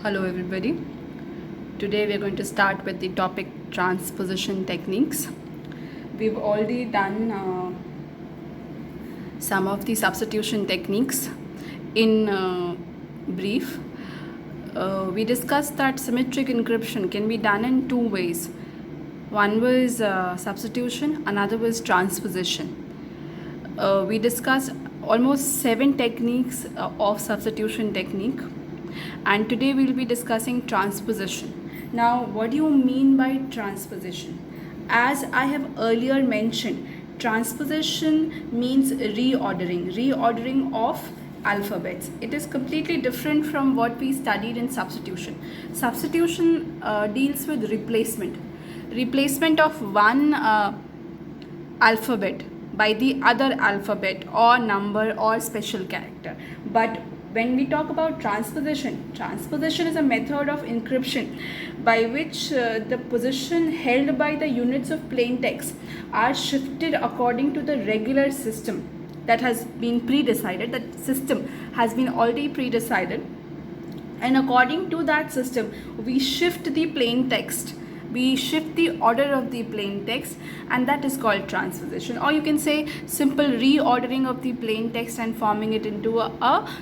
Hello everybody. Today we are going to start with the topic transposition techniques. We've already done some of the substitution techniques in brief. We discussed that symmetric encryption can be done in two ways. One was substitution, another was transposition. We discussed almost 7 techniques of substitution technique, and today we'll be discussing transposition. Now, what do you mean by transposition? As I have earlier mentioned, transposition means reordering of alphabets. It is completely different from what we studied in substitution. Substitution deals with replacement of one alphabet by the other alphabet or number or special character. But when we talk about transposition is a method of encryption by which the position held by the units of plain text are shifted according to the regular system that has been pre-decided. That system has been already pre-decided, and according to that system we shift the plain text, we shift the order of the plain text, and that is called transposition, or you can say simple reordering of the plain text and forming it into a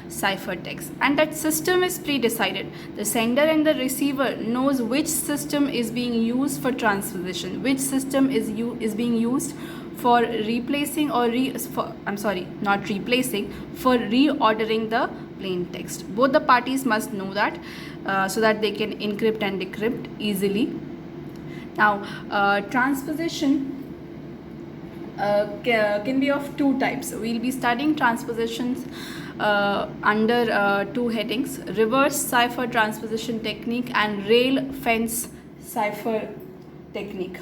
ciphertext. And that system is pre-decided. The sender and the receiver knows which system is being used for transposition, which system is being used for replacing or not replacing, for reordering the plain text. Both the parties must know that so that they can encrypt and decrypt easily. Now, transposition can be of two types. We'll be studying transpositions under two headings: reverse cipher transposition technique and rail fence cipher technique.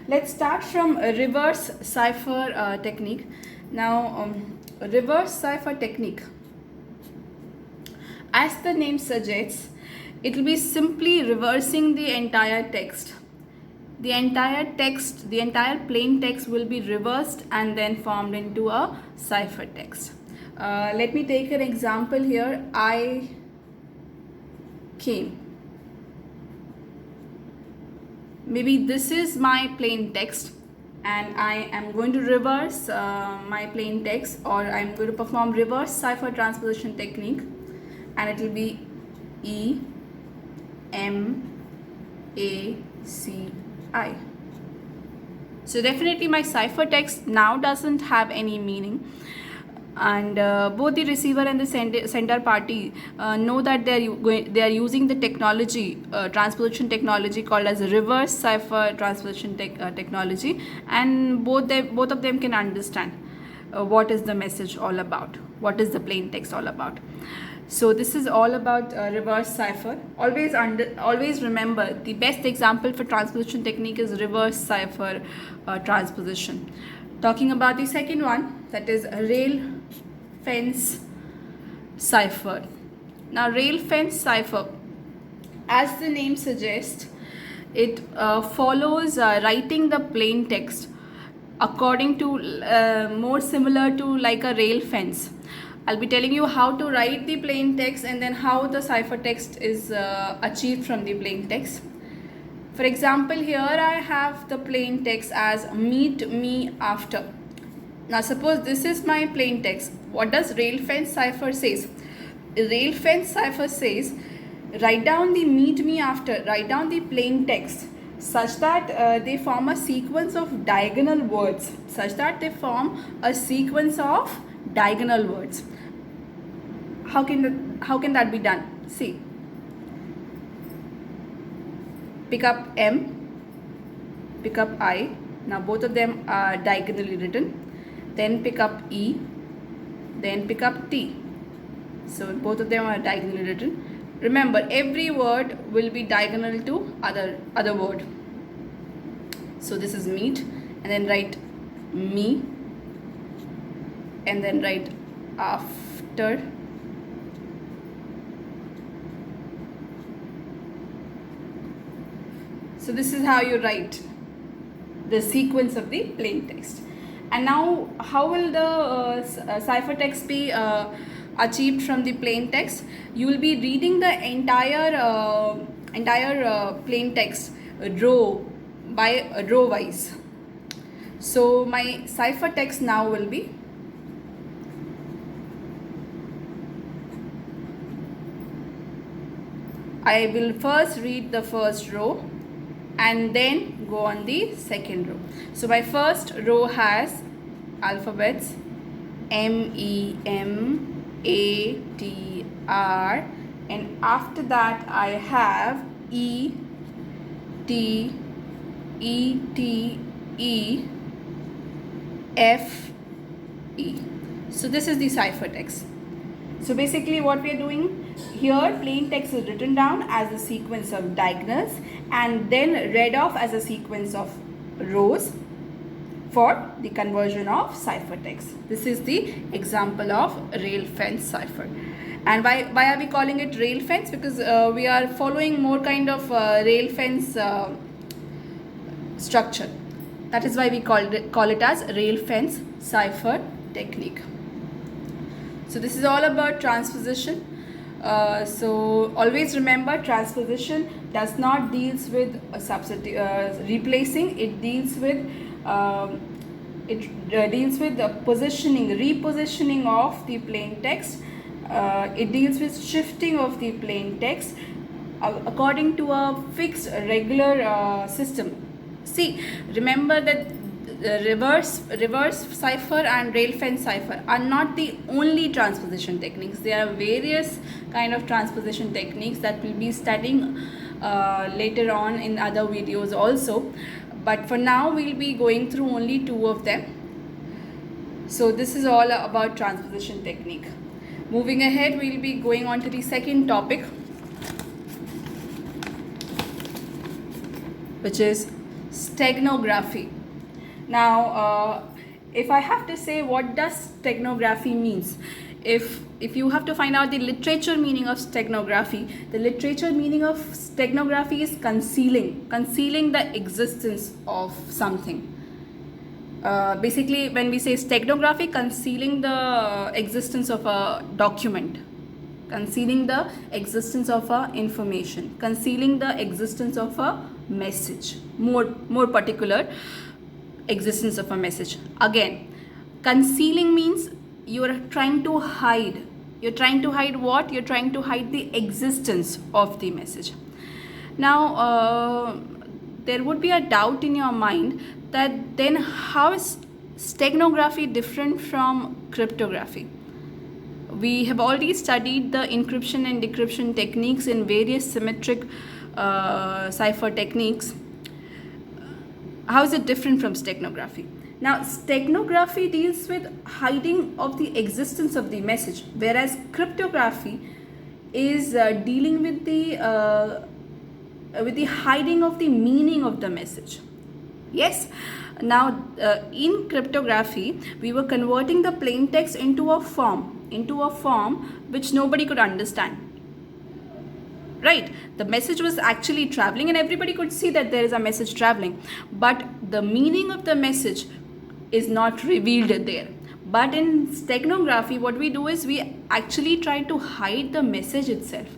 Let's start from reverse cipher technique. Now, reverse cipher technique, as the name suggests, it will be simply reversing the entire text. The entire plain text will be reversed and then formed into a ciphertext. Let me take an example here. I came. Maybe this is my plain text, and I am going to reverse my plain text, or I'm going to perform reverse cipher transposition technique, and it will be E M A C I. So definitely my ciphertext now doesn't have any meaning, and both the receiver and the sender party know that they are using the technology, transposition technology called as reverse cipher transposition technology, and both of them can understand what is the message all about, what is the plain text all about. So this is all about reverse cipher. Always remember, the best example for transposition technique is reverse cipher transposition. Talking about the second one, that is rail fence cipher. Now, rail fence cipher, as the name suggests, it follows writing the plain text according to more similar to like a rail fence. I'll be telling you how to write the plain text and then how the ciphertext is achieved from the plain text. For example, here I have the plain text as meet me after. Now suppose this is my plain text. What does rail fence cipher says? Rail fence cipher says, write down the meet me after, write down the plain text such that they form a sequence of diagonal words, How can that be done? See, pick up M, pick up I. Now both of them are diagonally written. Then pick up E, then pick up T. So both of them are diagonally written. Remember, every word will be diagonal to other word. So this is meet, and then write me, and then write after. So this is how you write the sequence of the plain text. And now, how will the ciphertext be achieved from the plain text. You will be reading the entire plain text row by row wise. So my ciphertext now will be I will first read the first row and then go on the second row. So my first row has alphabets M, E, M, A, T, R, and after that I have E, T, E, T, E, F, E. So this is the ciphertext. So basically what we are doing here, plain text is written down as a sequence of diagonals and then read off as a sequence of rows for the conversion of ciphertext. This is the example of rail fence cipher. And why are we calling it rail fence? Because we are following more kind of rail fence structure. That is why we call it as rail fence cipher technique. So this is all about transposition. So always remember, transposition does not deals with replacing. It deals with the positioning, repositioning of the plain text. It deals with shifting of the plain text according to a fixed regular system. See, remember that reverse cipher and rail fence cipher are not the only transposition techniques. There are various kind of transposition techniques that we'll be studying later on in other videos also, but for now we'll be going through only two of them. So this is all about transposition technique. Moving ahead, we'll be going on to the second topic, which is steganography. Now, if I have to say what does steganography means, if you have to find out the literature meaning of steganography, the literature meaning of steganography is concealing the existence of something. Basically, when we say steganography, concealing the existence of a document, concealing the existence of a information, concealing the existence of a message, more particular existence of a message. Again, concealing means you are trying to hide. You're trying to hide what? You're trying to hide the existence of the message. Now, there would be a doubt in your mind that then how is steganography different from cryptography? We have already studied the encryption and decryption techniques in various symmetric cipher techniques. How is it different from steganography? Now, steganography deals with hiding of the existence of the message, whereas cryptography is dealing with the hiding of the meaning of the message. Yes. Now, in cryptography, we were converting the plain text into a form which nobody could understand. Right, the message was actually traveling and everybody could see that there is a message traveling, but the meaning of the message is not revealed there. But in steganography, what we do is we actually try to hide the message itself.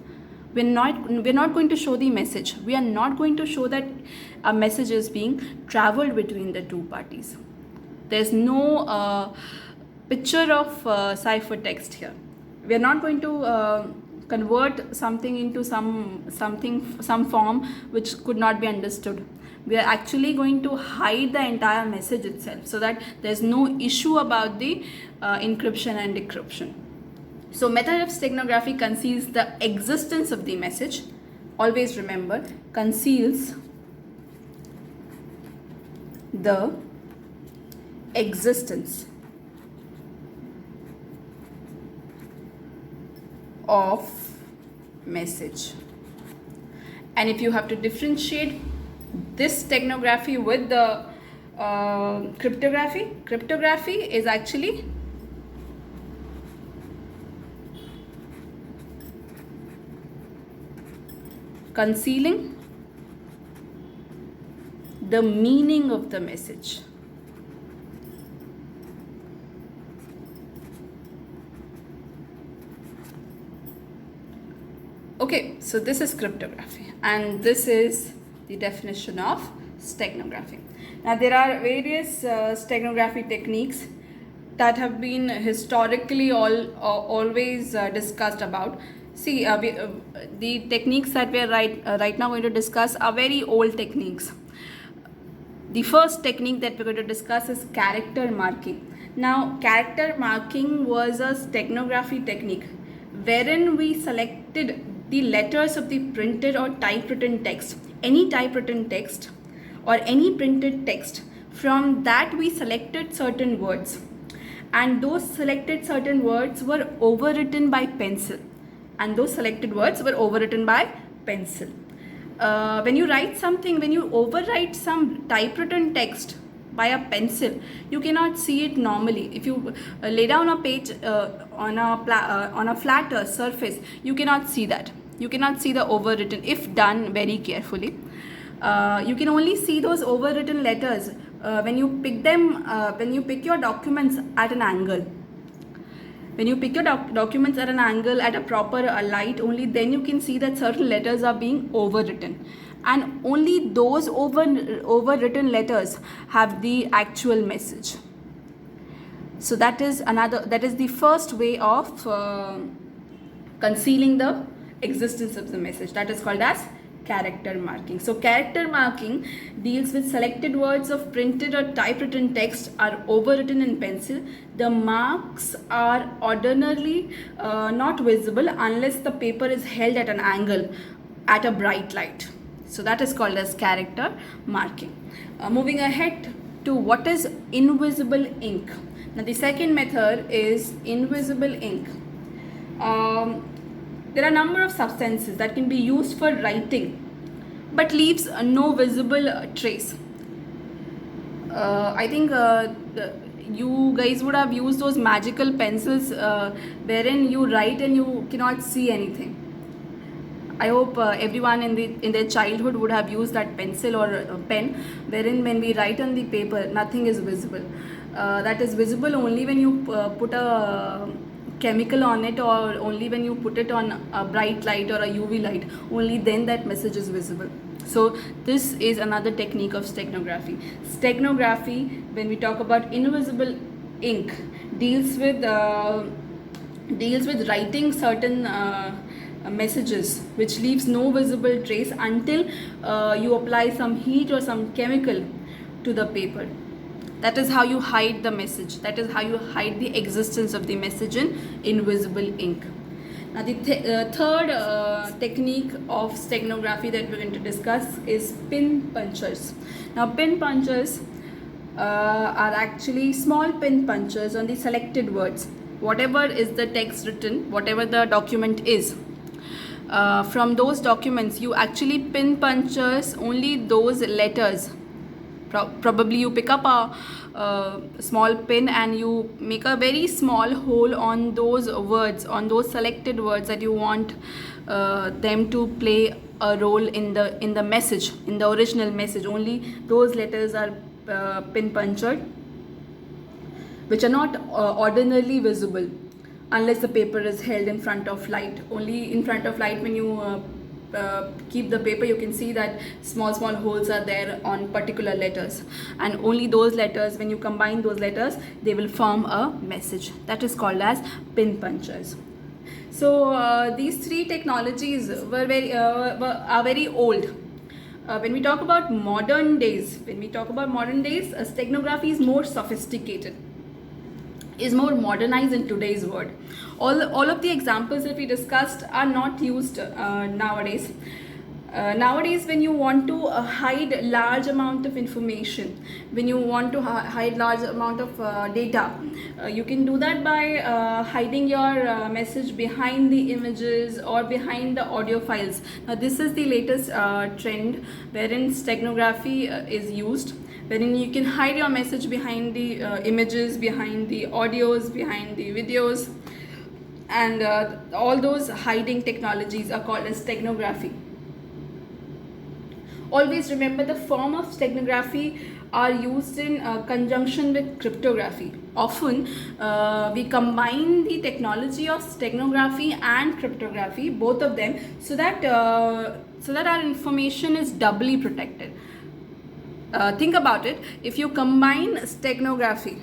We're not going to show the message. We are not going to show that a message is being traveled between the two parties. There's no picture of ciphertext here. We are not going to convert something into some form which could not be understood. We are actually going to hide the entire message itself so that there's no issue about the encryption and decryption. So method of steganography conceals the existence of the message. Always remember, conceals the existence of message. And if you have to differentiate this steganography with the cryptography is actually concealing the meaning of the message. Okay, so this is cryptography, and this is the definition of steganography. Now, there are various steganography techniques that have been historically always discussed about. See, the techniques that we are right now going to discuss are very old techniques. The first technique that we're going to discuss is character marking. Now, character marking was a steganography technique wherein we selected the letters of the printed or typewritten text, any typewritten text or any printed text. From that, we selected certain words, and those selected certain words were overwritten by pencil, and those selected words were overwritten by pencil. When you write something, when you overwrite some typewritten text by a pencil, you cannot see it normally. If you lay down a page on a flat surface, you cannot see that. You cannot see the overwritten if done very carefully. You can only see those overwritten letters when you pick them, when you pick your documents at an angle. When you pick your documents at an angle, at a proper light, only then you can see that certain letters are being overwritten, and only those overwritten letters have the actual message. So that is the first way of concealing the existence of the message. That is called as character marking. So character marking deals with selected words of printed or typewritten text are overwritten in pencil. The marks are ordinarily not visible unless the paper is held at an angle at a bright light. So that is called as character marking. Moving ahead to what is invisible ink. Now the second method is invisible ink. There are a number of substances that can be used for writing but leaves no visible trace. I think you guys would have used those magical pencils wherein you write and you cannot see anything. I hope everyone in their childhood would have used that pencil or pen wherein when we write on the paper, nothing is visible. That is visible only when you put a chemical on it, or only when you put it on a bright light or a UV light, only then that message is visible. So this is another technique of steganography. Steganography, when we talk about invisible ink, deals with writing certain messages which leaves no visible trace until you apply some heat or some chemical to the paper. That is how you hide the message. That is how you hide the existence of the message in invisible ink. Now the third technique of steganography that we're going to discuss is pin punchers. Now pin punchers are actually small pin punchers on the selected words. Whatever is the text written, whatever the document is, from those documents you actually pin punchers only those letters. Probably you pick up a small pin and you make a very small hole on those words, on those selected words that you want them to play a role in the message, in the original message. Only those letters are pin punctured, which are not ordinarily visible unless the paper is held in front of light. Only in front of light, when you keep the paper, you can see that small holes are there on particular letters, and only those letters, when you combine those letters, they will form a message. That is called as pin punchers. So these three technologies are very old. When we talk about modern days, steganography is more sophisticated, is more modernized in today's world. All of the examples that we discussed are not used nowadays. Nowadays, when you want to hide large amount of information, when you want to hide large amount of data, you can do that by hiding your message behind the images or behind the audio files. Now this is the latest trend wherein steganography is used, wherein you can hide your message behind the images, behind the audios, behind the videos, and all those hiding technologies are called as steganography. Always remember the form of steganography are used in conjunction with cryptography. Often we combine the technology of steganography and cryptography, both of them, so that our information is doubly protected. Think about it. If you combine steganography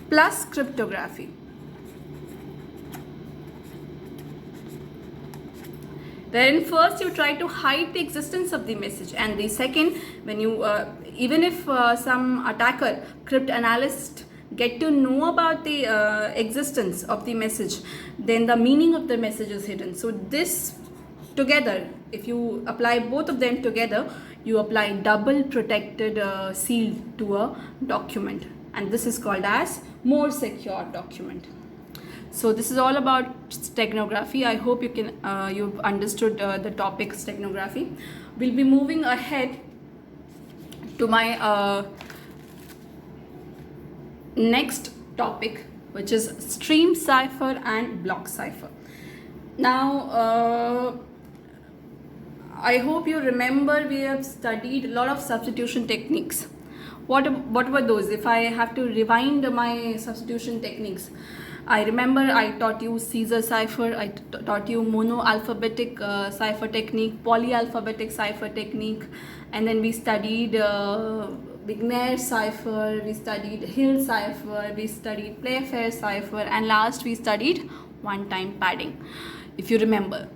plus cryptography, then first you try to hide the existence of the message, and the second, when you even if some attacker, cryptanalyst, get to know about the existence of the message, then the meaning of the message is hidden. So this together, if you apply both of them together, you apply double protected seal to a document, and this is called as more secure document. So this is all about steganography. I hope you've understood the topic steganography. We'll be moving ahead to my next topic, which is stream cipher and block cipher. Now I hope you remember we have studied a lot of substitution techniques. What were those? If I have to rewind my substitution techniques, I remember I taught you Caesar cipher, I taught you monoalphabetic cipher technique, polyalphabetic cipher technique, and then we studied Wigner cipher, we studied Hill cipher, we studied Playfair cipher, and last we studied one-time padding, if you remember,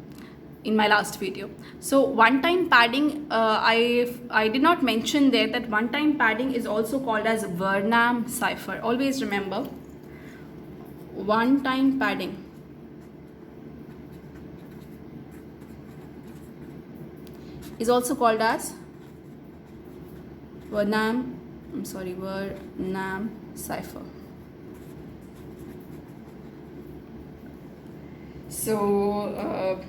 in my last video. So one-time padding, I did not mention there that one-time padding is also called as Vernam cipher. Always remember, one-time padding is also called as Vernam cipher. So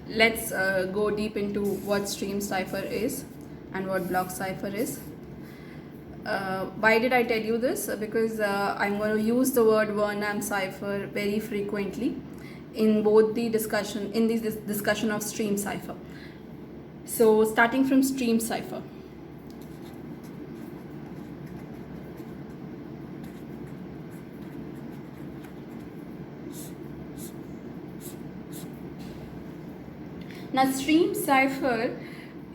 let's go deep into what stream cipher is and what block cipher is. Why did I tell you this? Because I'm going to use the word Vernam cipher very frequently in both the discussion, in this discussion of stream cipher. So starting from stream cipher. Now stream cipher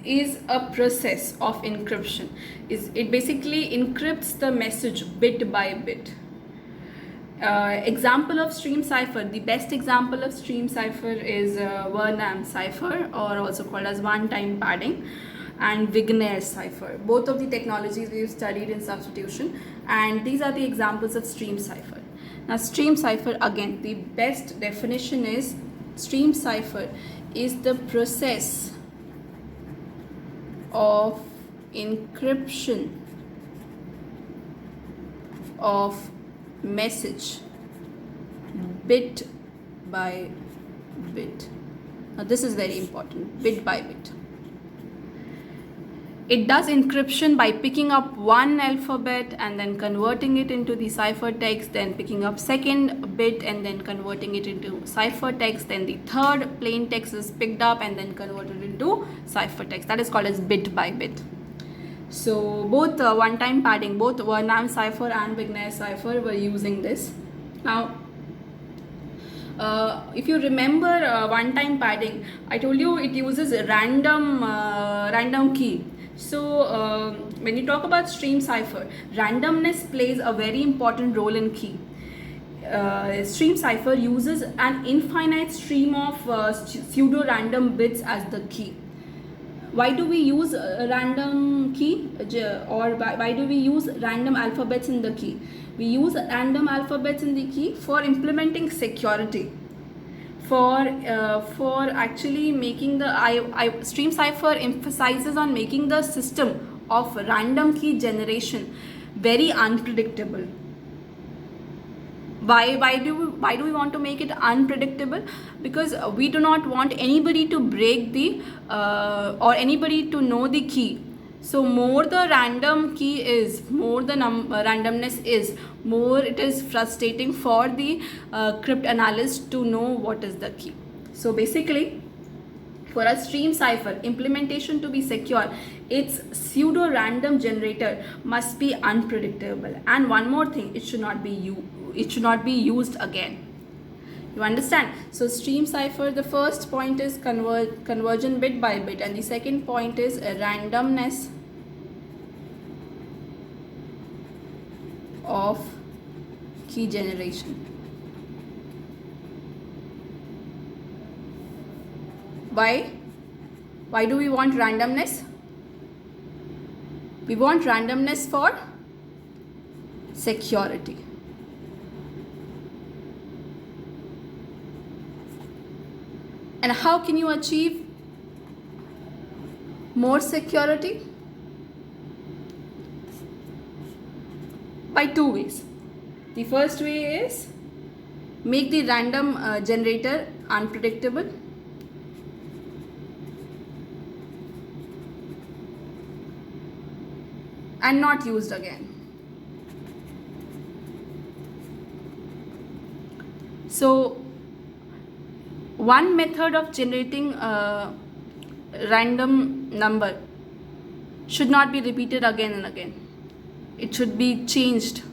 is a process of encryption. It basically encrypts the message bit by bit. Example of stream cipher, the best example of stream cipher is Vernam cipher, or also called as one-time padding, and Wigner cipher. Both of the technologies we've studied in substitution, and these are the examples of stream cipher. Now stream cipher, again, the best definition is stream cipher is the process of encryption of message bit by bit. Now this is very important, bit by bit. It does encryption by picking up one alphabet and then converting it into the ciphertext, then picking up second bit and then converting it into ciphertext, then the third plain text is picked up and then converted into ciphertext. That is called as bit by bit. So both one-time padding, both Vernam cipher and Wigner cipher were using this. Now if you remember one-time padding, I told you it uses a random key. So when you talk about stream cipher, randomness plays a very important role in key. Stream cipher uses an infinite stream of pseudo-random bits as the key. Why do we use a random key, or why do we use random alphabets in the key? We use random alphabets in the key for implementing security, for actually making the stream cipher emphasizes on making the system of random key generation very unpredictable. Why do we want to make it unpredictable? Because we do not want anybody to break the or anybody to know the key. So more the random key is, more the randomness is, more it is frustrating for the cryptanalyst to know what is the key. So basically, for a stream cipher implementation to be secure, its pseudo random generator must be unpredictable, and one more thing, it should not be used again. You understand? So stream cipher, the first point is conversion bit by bit, and the second point is randomness of key generation. Why do we want randomness? We want randomness for security. And how can you achieve more security? By two ways. The first way is make the random generator unpredictable. And not used again. So one method of generating a random number should not be repeated again and again. It should be changed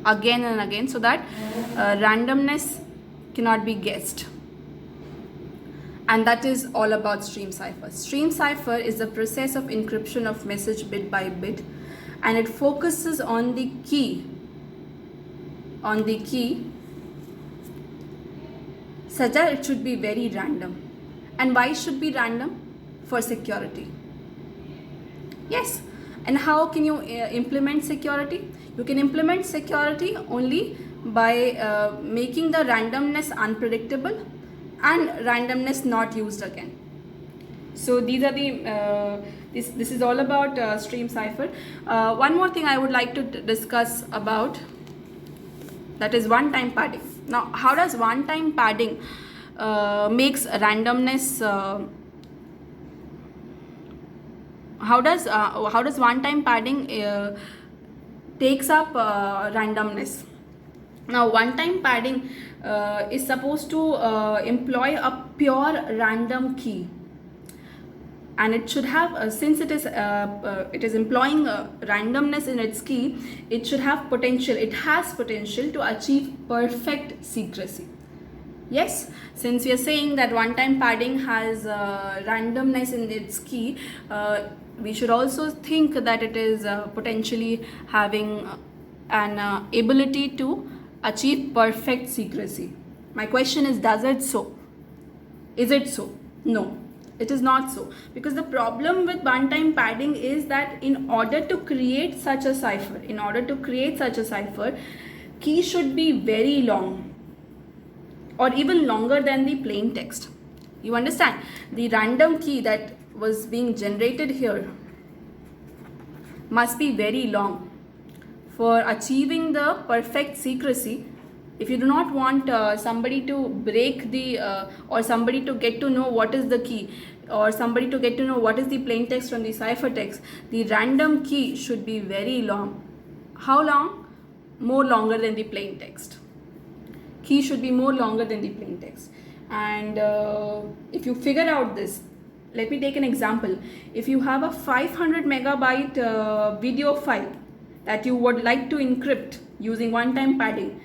again and again so that randomness cannot be guessed. And that is all about stream cipher. Stream cipher is the process of encryption of message bit by bit, and it focuses on the key such that it should be very random. And why should be random? For security. Yes. And how can you implement security? You can implement security only by making the randomness unpredictable and randomness not used again. So these are the this is all about stream cipher. One more thing I would like to discuss about, that is one-time padding. Now, how does one-time padding makes randomness? How does one-time padding takes up randomness? Now, one-time padding is supposed to employ a pure random key, and it should have since it is employing randomness in its key, it should have potential. It has potential to achieve perfect secrecy. Yes, since we are saying that one-time padding has randomness in its key, we should also think that it is potentially having an ability to achieve perfect secrecy. My question is, does it so? Is it so? No, it is not so. Because the problem with one-time padding is that in order to create such a cipher, key should be very long, or even longer than the plain text. You understand? The random key that was being generated here must be very long for achieving the perfect secrecy. If you do not want somebody to break the or somebody to get to know what is the key, or somebody to get to know what is the plain text from the ciphertext, the random key should be very long. How long? More longer than the plain text. Key should be more longer than the plain text. And if you figure out this, let me take an example. If you have a 500 megabyte video file that you would like to encrypt using one-time padding,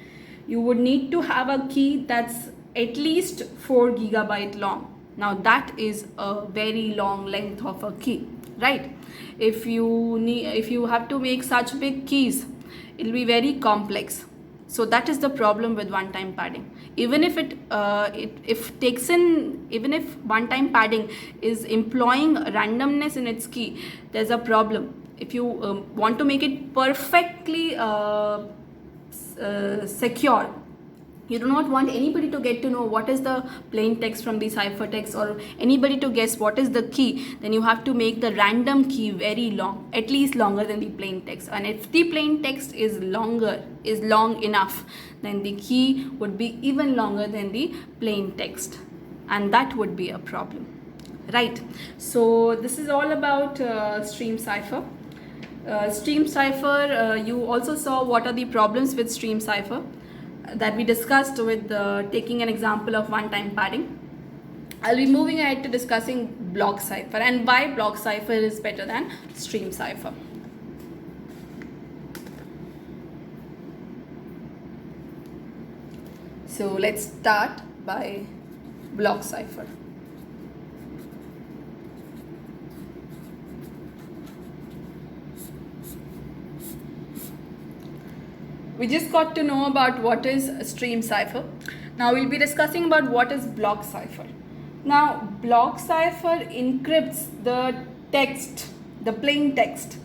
you would need to have a key that's at least 4 gigabyte long. Now that is a very long length of a key, right? If you have to make such big keys, it will be very complex. So that is the problem with one-time padding. Even if even if one-time padding is employing randomness in its key, there's a problem. If you want to make it perfectly secure, you do not want anybody to get to know what is the plain text from the ciphertext, or anybody to guess what is the key, then you have to make the random key very long, at least longer than the plain text. And if the plain text is long enough, then the key would be even longer than the plain text, and that would be a problem, right? So this is all about stream cipher. You also saw what are the problems with stream cipher. that we discussed with taking an example of one-time padding. I'll be moving ahead to discussing block cipher and why block cipher is better than stream cipher. So let's start by block cipher. We just got to know about what is stream cipher. Now we'll be discussing about what is block cipher. Now block cipher encrypts the text, the plain text,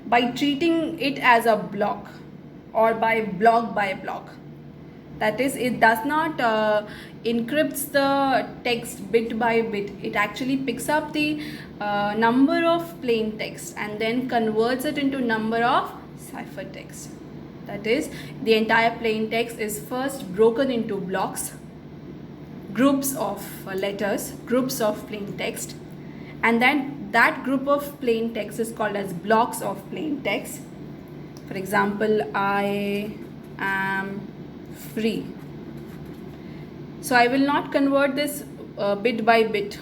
by treating it as a block or by block. That is, it does not encrypts the text bit by bit. It actually picks up the number of plain text and then converts it into number of cipher text. That is, the entire plain text is first broken into blocks, groups of letters, groups of plain text, and then that group of plain text is called as blocks of plain text. For example, I am free. So I will not convert this bit by bit.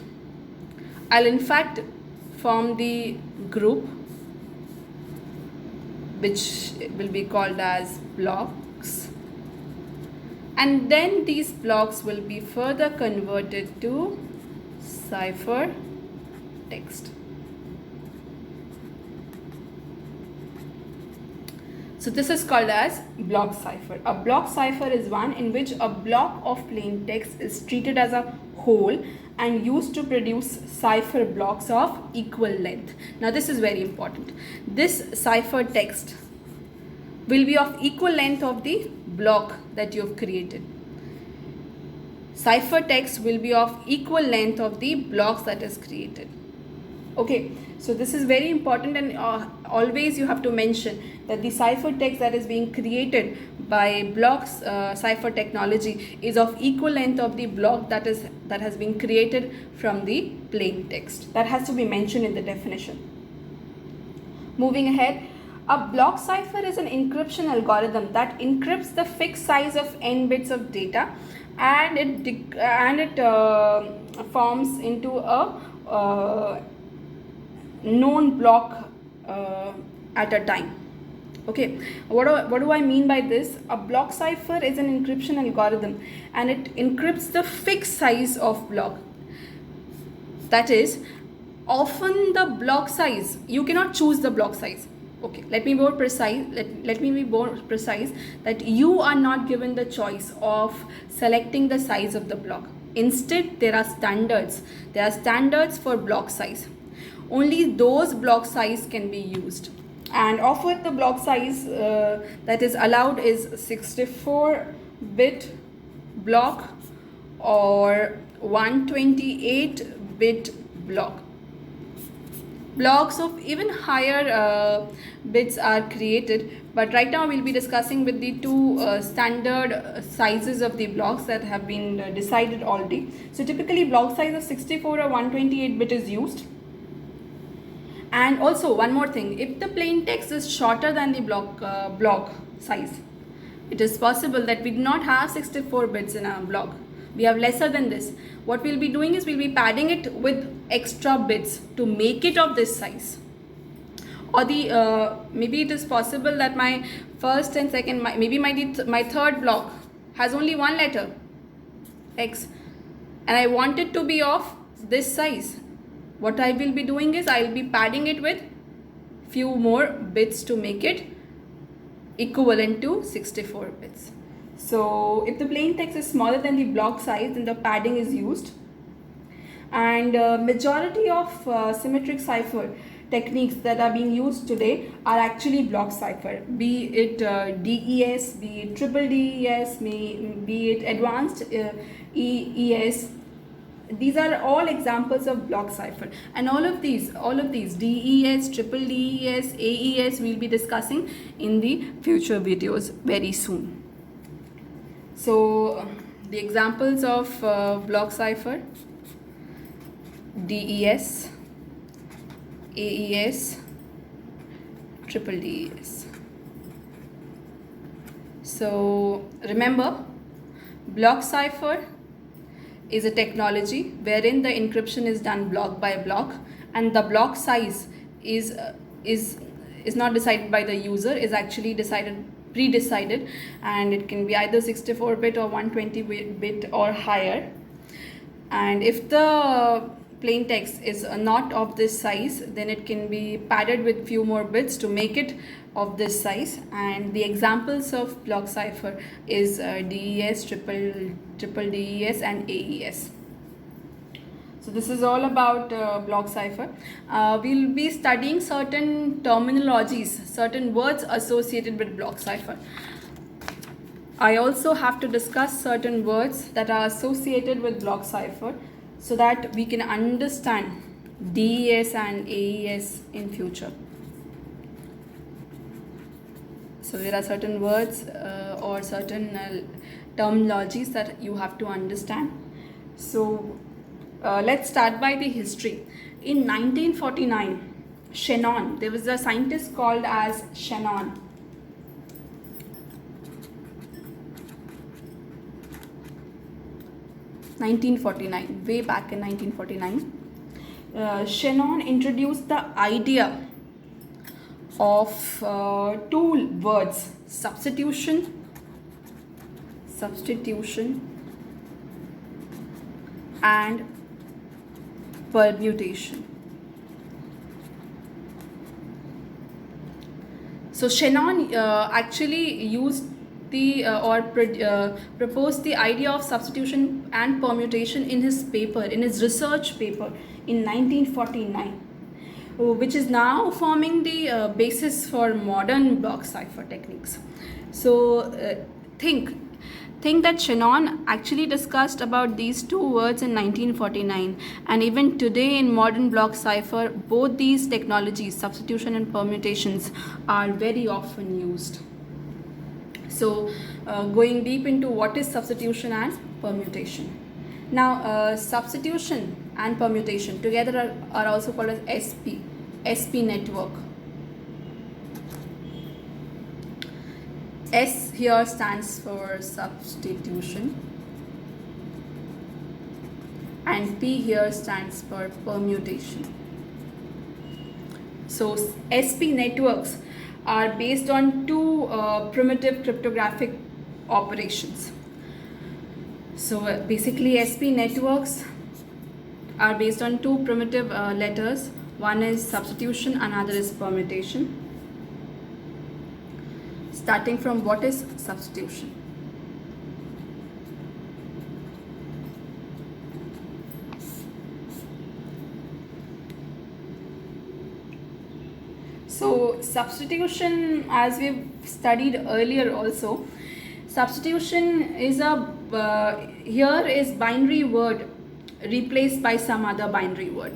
I'll in fact form the group which will be called as blocks, and then these blocks will be further converted to cipher text. So this is called as block cipher. A block cipher is one in which a block of plain text is treated as a whole and used to produce cipher blocks of equal length. Now this is very important. This cipher text will be of equal length of the block that you have created. Cipher text will be of equal length of the blocks that is created. Okay, so this is very important, and always you have to mention that the cipher text that is being created by blocks cipher technology is of equal length of the block that has been created from the plain text. That has to be mentioned in the definition. Moving ahead, a block cipher is an encryption algorithm that encrypts the fixed size of n bits of data, and it forms into a known block at a time. Okay, what do I mean by this? A block cipher is an encryption algorithm and it encrypts the fixed size of block. That is, often the block size, you cannot choose the block size. Okay, let me be more precise. Let me be more precise that you are not given the choice of selecting the size of the block. Instead, there are standards. There are standards for block size. Only those block size can be used. And often the block size that is allowed is 64-bit block or 128-bit block. Blocks of even higher bits are created, but right now we'll be discussing with the two standard sizes of the blocks that have been decided already. So typically block size of 64 or 128-bit is used. And also one more thing, if the plain text is shorter than the block size, it is possible that we do not have 64 bits in our block. We have lesser than this. What we'll be doing is we'll be padding it with extra bits to make it of this size. Or the maybe it is possible that my first and second, maybe my third block has only one letter, X, and I want it to be of this size. What I will be doing is I will be padding it with few more bits to make it equivalent to 64 bits. So if the plain text is smaller than the block size, then the padding is used. And majority of symmetric cipher techniques that are being used today are actually block cipher, be it DES, be it triple DES, be it advanced EES. These are all examples of block cipher, and all of these DES, triple DES, AES we'll be discussing in the future videos very soon. So the examples of block cipher: DES, AES, triple DES. So So remember, block cipher is a technology wherein the encryption is done block by block, and the block size is is not decided by the user, is actually pre-decided, and it can be either 64-bit or 120-bit or higher. And if the plain text is not of this size, then it can be padded with few more bits to make it of this size. And the examples of block cipher is DES, triple DES, and AES. So this is all about block cipher. We'll be studying certain terminologies, certain words associated with block cipher. I also have to discuss certain words that are associated with block cipher so that we can understand DES and AES in future. So there are certain words or certain terminologies that you have to understand. So let's start by the history. In 1949, Shannon, there was a scientist called as Shannon. Way back in 1949, Shannon introduced the idea of two words: substitution and permutation. So Shannon actually used proposed the idea of substitution and permutation in his research paper in 1949, which is now forming the basis for modern block cipher techniques. So think that Shannon actually discussed about these two words in 1949, and even today in modern block cipher, both these technologies, substitution and permutations, are very often used. So going deep into what is substitution and permutation. Now substitution and permutation together are also called as SP network. S here stands for substitution and P here stands for permutation. So SP networks are based on two primitive cryptographic operations. So basically SP networks are based on two primitive letters. One is substitution, another is permutation. Starting from what is substitution? So substitution, as we've studied earlier also, substitution is here is binary word replaced by some other binary word.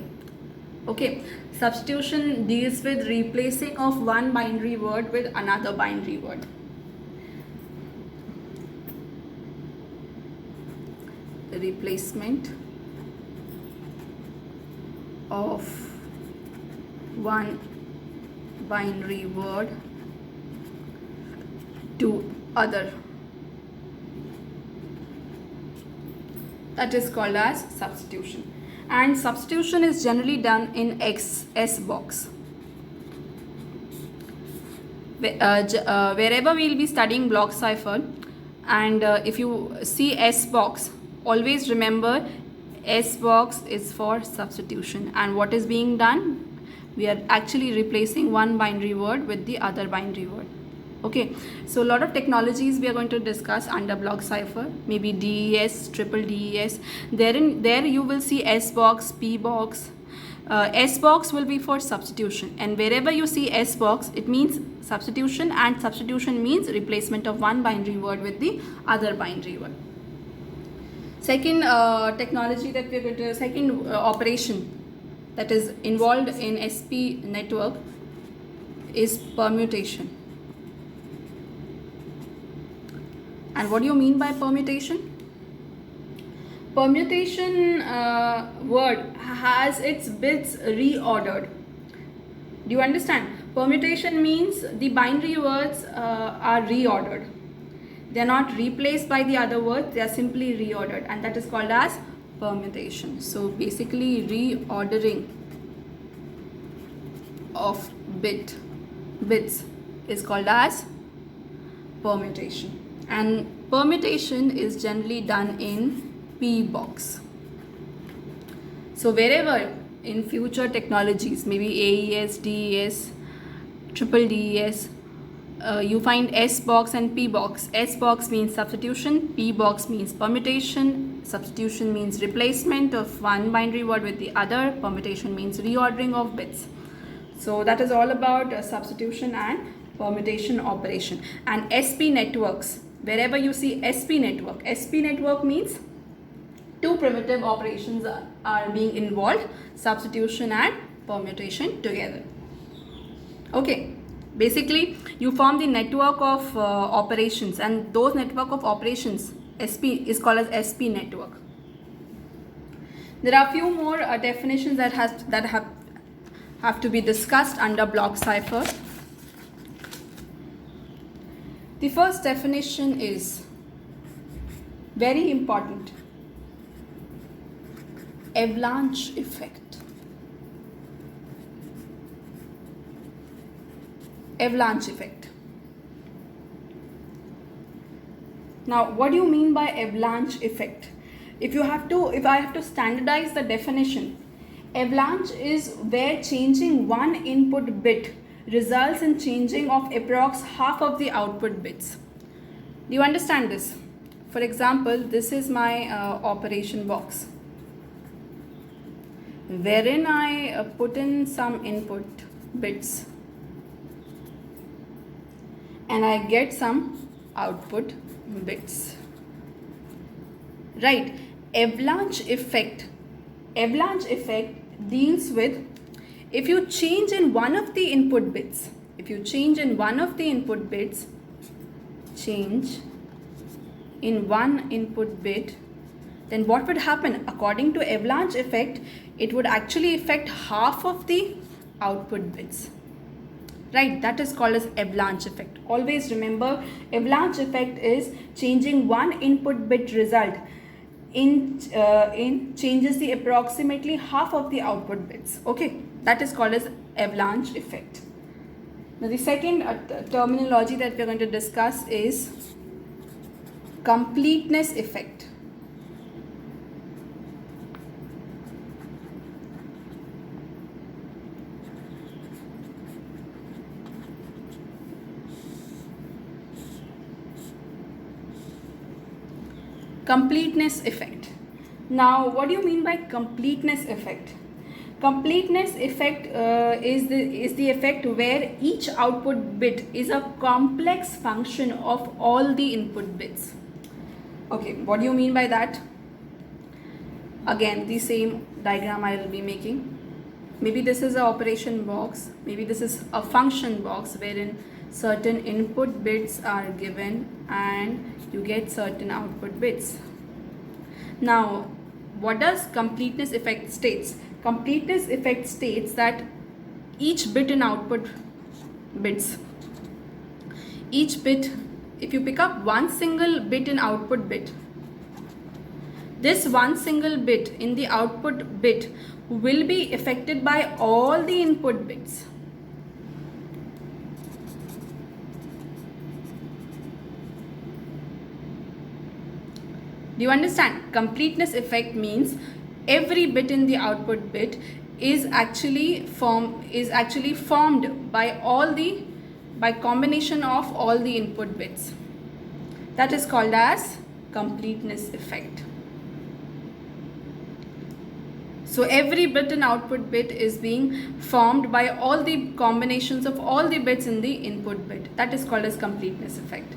Okay, substitution deals with replacing of one binary word with another binary word. The replacement of one binary word to other. That is called as substitution. And substitution is generally done in S box. Wherever we will be studying block cipher, and if you see S box, always remember S box is for substitution. And what is being done? We are actually replacing one binary word with the other binary word. Okay, so a lot of technologies we are going to discuss under block cipher, maybe DES, triple DES. There you will see S box, P box. S box will be for substitution, and wherever you see S box, it means substitution, and substitution means replacement of one binary word with the other binary word. Second technology that we are going to, second operation that is involved in SP network is permutation. And what do you mean by permutation? Permutation word has its bits reordered. Do you understand? Permutation means the binary words are reordered. They are not replaced by the other words, they are simply reordered, and that is called as permutation. So basically reordering of bits is called as permutation, and permutation is generally done in P box. So wherever in future technologies, maybe AES, DES, triple DES, you find S box and P box. S box means substitution, P box means permutation. Substitution means replacement of one binary word with the other. Permutation means reordering of bits. So that is all about substitution and permutation operation. And SP networks, wherever you see SP network means two primitive operations are being involved, substitution and permutation together. Okay, basically you form the network of operations, and those network of operations SP is called as SP network. There are a few more definitions that have to be discussed under block cipher. The first definition is very important: avalanche effect. Avalanche effect. Now, what do you mean by avalanche effect? If I have to standardize the definition, avalanche is where changing one input bit results in changing of approx half of the output bits. Do you understand this? For example, this is my operation box, wherein I put in some input bits and I get some output bits. Right? Avalanche effect deals with if you change in one of the input bits, change in one input bit, then what would happen? According to avalanche effect, it would actually affect half of the output bits. Right, that is called as avalanche effect. Always remember, avalanche effect is changing one input bit result in changes the approximately half of the output bits. Okay, that is called as avalanche effect. Now the second terminology that we are going to discuss is completeness effect. Completeness effect. Now, what do you mean by completeness effect? Completeness effect is the effect where each output bit is a complex function of all the input bits. Okay, what do you mean by that? Again, the same diagram I will be making. Maybe this is an operation box, maybe this is a function box wherein certain input bits are given and you get certain output bits. Now, what does completeness effect states? Completeness effect states that each bit in output bits, each bit, if you pick up one single bit in output bit, this one single bit in the output bit will be affected by all the input bits. Do you understand? Completeness effect means every bit in the output bit is actually formed by combination of all the input bits. That is called as completeness effect. So every bit in output bit is being formed by all the combinations of all the bits in the input bit. That is called as completeness effect.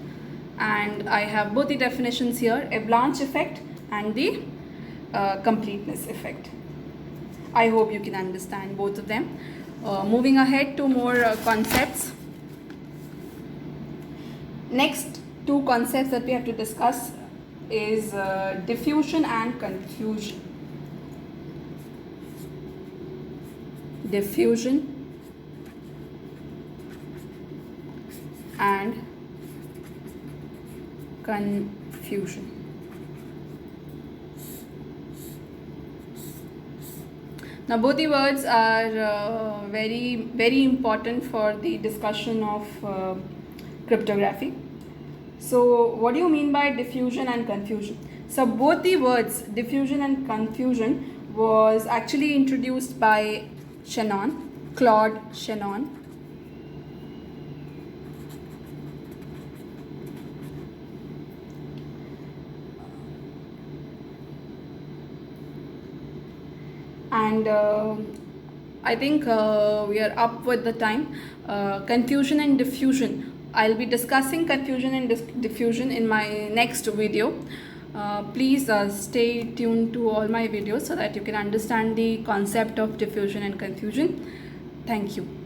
And I have both the definitions here, avalanche effect and the completeness effect. I hope you can understand both of them. Moving ahead to more concepts. Next two concepts that we have to discuss is diffusion and confusion. Diffusion and confusion. Now both the words are very important for the discussion of cryptography. So what do you mean by diffusion and confusion? So both the words diffusion and confusion was actually introduced by Claude Shannon. And I think we are up with the time. Confusion and diffusion. I'll be discussing confusion and diffusion in my next video. Please stay tuned to all my videos so that you can understand the concept of diffusion and confusion. Thank you.